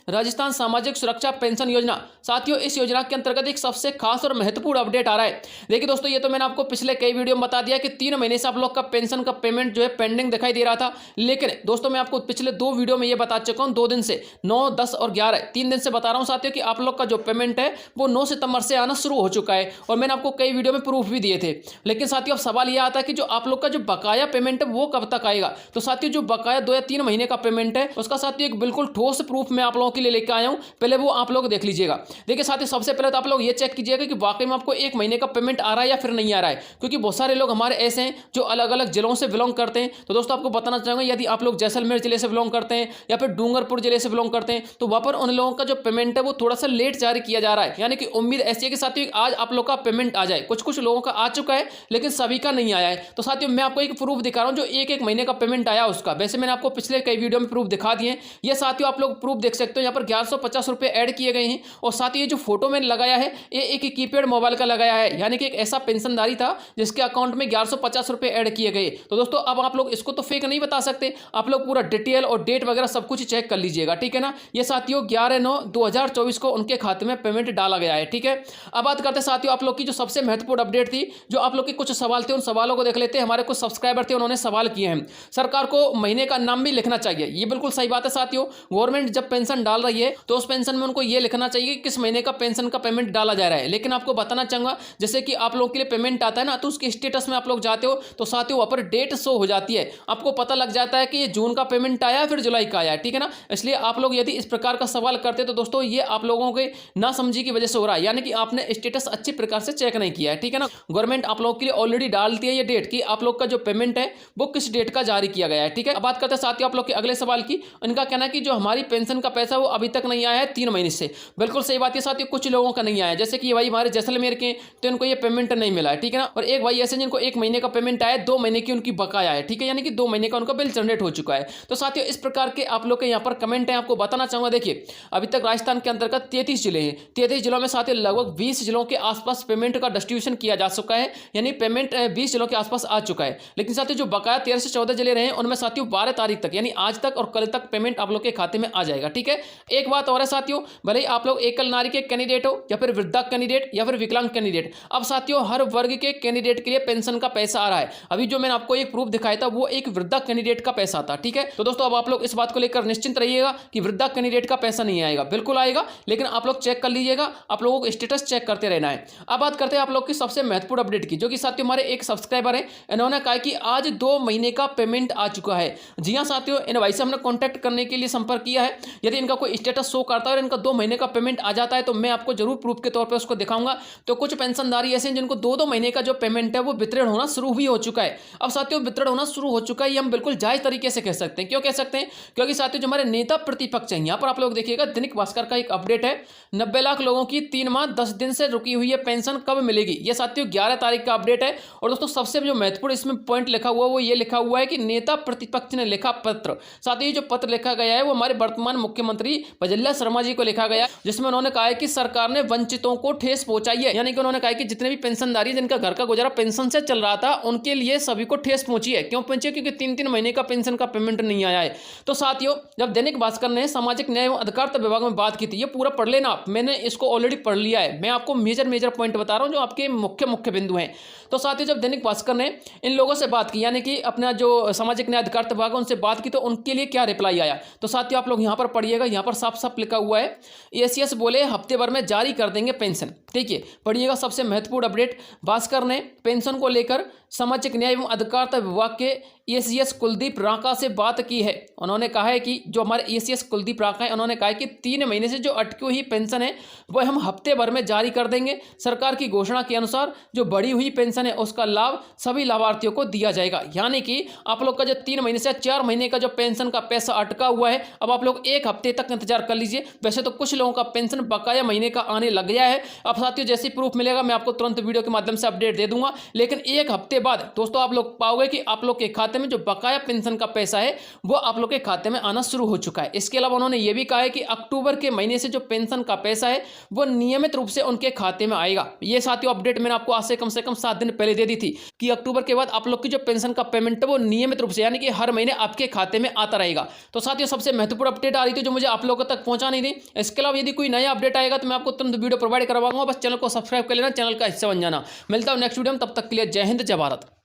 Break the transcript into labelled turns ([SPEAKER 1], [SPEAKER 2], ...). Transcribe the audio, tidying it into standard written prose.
[SPEAKER 1] राजस्थान सामाजिक सुरक्षा पेंशन योजना। साथियों, इस योजना के अंतर्गत एक सबसे खास और महत्वपूर्ण अपडेट आ रहा है। देखिए दोस्तों, ये तो मैंने आपको पिछले कई वीडियो में बता दिया कि 3 महीने से आप लोग का पेंशन का पेमेंट जो है पेंडिंग दिखाई दे रहा था। लेकिन दोस्तों, मैं आपको पिछले 2 वीडियो में ये बता चुका हूँ, 2 दिन से 9, 10 और 11 3 दिन से बता रहा हूँ साथियों कि आप लोग का जो पेमेंट है वो 9 सितंबर से आना शुरू हो चुका है। और मैंने आपको कई वीडियो में प्रूफ भी दिए थे। लेकिन साथियों, अब सवाल यह आता है कि जो आप लोग का जो बकाया पेमेंट है वो कब तक आएगा। तो साथियों, जो बकाया 2 या 3 महीने का पेमेंट है उसका साथियों एक बिल्कुल ठोस प्रूफ मैं आप लोगों के लिए लेकर आया हूं। पहले वो आप लोग देख लीजिएगा। देखिए साथियों, सबसे पहले तो आप लोग ये चेक कीजिएगा कि वाकई में आपको 1 महीने का पेमेंट आ रहा है या फिर नहीं आ रहा है। क्योंकि बहुत सारे लोग हमारे ऐसे हैं जो अलग अलग जिलों से बिलोंग करते हैं। तो दोस्तों, आपको बताना चाहूंगा, यदि आप लोग जैसलमेर जिले से बिलोंग करते हैं या फिर डूंगरपुर जिले से बिलोंग करते हैं तो वहां पर उन लोगों का जो पेमेंट है वो थोड़ा सा लेट जारी किया जा रहा है। यानी कि उम्मीद ऐसी है कि साथियों आज आप लोग का पेमेंट आ जाए। कुछ कुछ लोगों का आ चुका है लेकिन सभी का नहीं आया है। तो साथियों, मैं आपको एक प्रूफ दिखा रहा हूं जो 1 महीने का पेमेंट आया उसका। वैसे मैंने आपको पिछले कई वीडियो में प्रूफ दिखा दिए। ये साथियों आप लोग प्रूफ देख सकते हो, यहाँ पर 1150 रुपए ऐड किए गए हैं। और साथ ही ये जो फोटो मैंने लगाया है ये एक कीपैड मोबाइल का लगाया है। यानी कि एक ऐसा पेंशनधारी था जिसके अकाउंट में 1150 रुपए ऐड किए गए। तो दोस्तों, अब आप लोग इसको तो फेक नहीं बता सकते। आप लोग पूरा डिटेल और डेट वगैरह सब कुछ चेक कर लीजिएगा, ठीक है ना। ये साथियों 11/9/2024 को उनके खाते में पेमेंट डाला गया है, ठीक है। अब बात करते हैं साथियों आप लोग की जो सबसे महत्वपूर्ण अपडेट थी, जो आप लोग के कुछ सवाल थे, उन सवालों को देख लेते हैं। हमारे कुछ सब्सक्राइबर थे, उन्होंने सवाल किए हैं। सरकार को महीने का नाम भी लिखना चाहिए। ये बिल्कुल सही बात है साथियों। गवर्नमेंट जब पेंशन डाल रही है तो उस पेंशन में उनको ये लिखना चाहिए कि किस महीने का पेंशन का पेमेंट डाला जा रहा है। लेकिन आपको बताना चाहूंगा, जैसे कि आप लोगों के लिए पेमेंट आता है ना, तो उसके स्टेटस में आप लोग जाते हो तो साथियों वहां पर डेट शो हो जाती है। आपको पता लग जाता है कि ये जून का पेमेंट आया फिर जुलाई का आया, ठीक है ना। इसलिए आप लोग यदि इस प्रकार का सवाल करते तो दोस्तों ये आप लोगों के ना समझी की वजह से हो रहा है। यानी कि आपने स्टेटस अच्छी प्रकार से चेक नहीं किया है, ठीक है ना। गवर्नमेंट आप लोगों के लिए ऑलरेडी डालती है ये डेट कि आप लोग का जो पेमेंट है वो किस डेट का जारी किया गया है, ठीक है। अब बात करते हैं साथियों आप लोग के अगले सवाल की। इनका कहना है कि जो हमारी पेंशन का पैसा वो अभी तक नहीं आया है 3 महीने से। बिल्कुल सही बात है साथियों, कुछ लोगों का नहीं आया। जैसे कि भाई हमारे जैसलमेर के, तो इनको ये पेमेंट नहीं मिला है, ठीक है ना। और एक भाई ऐसे जिनको 1 महीने का पेमेंट आया, 2 महीने की उनकी बकाया है, ठीक है। यानी कि 2 महीने का उनका बिल जनरेट हो चुका है। तो साथियों इस प्रकार के आप लोग के यहाँ पर कमेंट है। आपको बताना चाहूंगा, देखिए अभी तक राजस्थान के अंतर्गत 33 जिले हैं। 33 जिलों में साथियों लगभग 20 जिलों के आसपास पेमेंट का डिस्ट्रीब्यूशन किया जा चुका है। यानी पेमेंट 20 जिलों के आसपास आ चुका है। लेकिन साथियों जो बकाया 13 से 14 जिले रहे उनमें साथियों 12 तारीख तक यानी आज तक और कल तक पेमेंट आप लोग के खाते में आ जाएगा, ठीक है। एक बात और है साथियों, भले ही आप लोग एकल नारी के कैंडिडेट हो या फिर वृद्धा कैंडिडेट या फिर विकलांग कैंडिडेट, अब साथियों हर वर्ग के कैंडिडेट के लिए पेंशन का पैसा आ रहा है। अभी जो मैंने आपको एक प्रूफ दिखाया था वो एक वृद्धा कैंडिडेट का पैसा था, ठीक है। तो दोस्तों अब आप लोग इस बात को लेकर निश्चिंत रहिएगा कि वृद्धा कैंडिडेट का पैसा नहीं आएगा, बिल्कुल आएगा। लेकिन आप लोग चेक कर लीजिएगा, आप लोगों को स्टेटस चेक करते रहना है। अब बात करते हैं आप लोग की सबसे महत्वपूर्ण अपडेट की, जो कि साथियों हमारे एक सब्सक्राइबर है, इन्होंने कहा कि आज 2 महीने का पेमेंट आ चुका है। जी हाँ साथियों, इन भाई से हमने कॉन्टैक्ट करने के लिए संपर्क किया है। यदि इनका कोई स्टेटस शो करता है और इनका 2 महीने का पेमेंट आ जाता है तो मैं आपको जरूर प्रूफ के तौर पर उसको दिखाऊंगा। तो कुछ पेंशनधारी ऐसे हैं जिनको 2-2 महीने का जो पेमेंट है वो वितरण होना शुरू भी हो चुका है। अब साथियों वितरण होना शुरू हो चुका है, ये हम बिल्कुल जायज तरीके से कह सकते हैं। क्यों कह सकते हैं? क्योंकि साथियों जो हमारे नेता प्रतिपक्ष हैं, यहाँ पर आप लोग देखिएगा दैनिक भास्कर का एक अपडेट है, 90 लाख लोगों की 3 माह 10 दिन से रुकी हुई है पेंशन कब मिलेगी। ये साथियों 11 तारीख का अपडेट है। और दोस्तों सबसे जो महत्वपूर्ण इसमें पॉइंट लिखा हुआ वो ये लिखा हुआ है कि नेता प्रतिपक्ष ने लिखा पत्र। साथियों जो पत्र लिखा गया है वो हमारे वर्तमान मुख्यमंत्री भजल्ला शर्मा जी को लिखा गया, जिसमें उन्होंने कहा है कि सरकार ने वंचितों को ठेस पहुंचाई है। यानी कि उन्होंने कहा कि जितने भी पेंशनधारी जिनका घर का गुजारा पेंशन से चल रहा था उनके लिए सभी को ठेस पहुंची है। क्यों पहुंची है? क्योंकि 3-3 महीने का पेंशन का पेमेंट नहीं आया है। तो साथियों जब दैनिक भास्कर ने सामाजिक न्याय एवं अधिकारिता विभाग में बात की थी, ये पूरा पढ़ लेना आप, मैंने इसको ऑलरेडी पढ़ लिया है। मैं आपको मेजर पॉइंट बता रहा हूं जो आपके मुख्य बिंदु हैं। तो साथियों जब दैनिक भास्कर ने इन लोगों से बात की, यानी कि अपना जो सामाजिक न्याय अधिकारिता विभाग उनसे बात की, तो उनके लिए क्या रिप्लाई आया, तो साथियों आप लोग यहां पर पढ़िएगा। यहां पर साफ साफ लिखा हुआ है, एसीएस बोले हफ्ते भर में जारी कर देंगे पेंशन। देखिए पढ़िएगा, सबसे महत्वपूर्ण अपडेट, भास्कर ने पेंशन को लेकर सामाजिक न्याय एवं अधिकारिता विभाग के एसीएस कुलदीप रांका से बात की है। उन्होंने कहा है कि जो हमारे एसीएस कुलदीप रांका है, उन्होंने कहा है कि 3 महीने से जो अटकी हुई पेंशन है वह हम हफ्ते भर में जारी कर देंगे। सरकार की घोषणा के अनुसार जो बढ़ी हुई पेंशन है उसका लाभ सभी लाभार्थियों को दिया जाएगा। यानी कि आप लोग का जो 3 महीने से 4 महीने का जो पेंशन का पैसा अटका हुआ है, अब आप लोग 1 हफ्ते तक इंतजार कर लीजिए। वैसे तो कुछ लोगों का पेंशन बकाया महीने का आने लग गया है। अब साथियों जैसे ही प्रूफ मिलेगा मैं आपको तुरंत वीडियो के माध्यम से अपडेट दे दूंगा। लेकिन 1 हफ्ते बाद दोस्तों आप लोग पाओगे कि आप लोग के खाते खाते में जो बकाया पेंशन का पैसा है वो आप लोग के खाते में आना शुरू हो चुका है। इसके अलावा उन्होंने ये भी कहा है कि अक्टूबर के महीने से जो पेंशन का पैसा है वो नियमित रूप से उनके खाते में आएगा। ये साथियों अपडेट मैंने आपको आज से कम 7 दिन पहले दे दी थी कि अक्टूबर के बाद आप लोग की जो पेंशन का पेमेंट है वो नियमित रूप से यानी कि हर महीने आपके खाते में आता रहेगा। तो साथियों सबसे महत्वपूर्ण अपडेट आ रही थी जो मुझे आप लोगों तक पहुंचा नहीं थी। इसके अलावा यदि कोई नया अपडेट आएगा तो मैं आपको तुरंत वीडियो प्रोवाइड करवाऊंगा। बस चैनल को सब्सक्राइब कर लेना, चैनल का हिस्सा बन जाना। मिलता हूं नेक्स्ट वीडियो में, तब तक के लिए जय हिंद जय भारत।